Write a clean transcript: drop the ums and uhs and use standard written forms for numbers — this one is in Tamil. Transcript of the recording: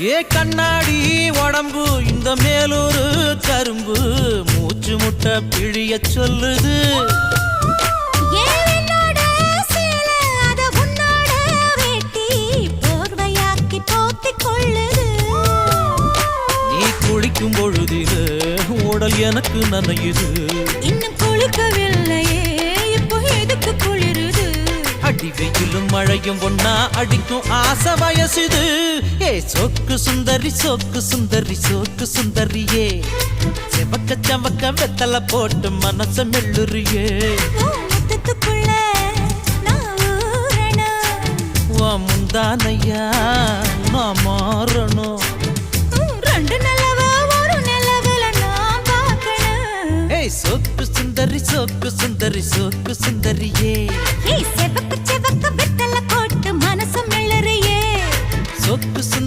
ஏ கண்ணாடி உடம்பு இந்த மேலூரு கரும்பு மூச்சு முட்டை பிழிய சொல்லுது. நீ குளிக்கும் பொழுதிலே உடல் எனக்கு நனையுது. இன்னும் குளிக்கவில்லையே இப்போ எதுக்கு குளிருது? அடி வெயிலும் மழையும் ஒன்னா அடிக்கும் ஆசை வயசுது. ஏ சொக்கு சுந்தரி சொக்கு சுந்தரி சொக்கு சுந்தரியே செவக்க செவக்க வெத்தலை போட்டு மனச மெல்லுறியே. வா முந்தானையா நான் மாறணும். ரெண்டு நிலவு ஒரு நிலவுல நான் பார்க்கணும். ஏய் சொக்கு சுந்தரி சொக்கு சுந்தரி சொக்கு சுந்தரியே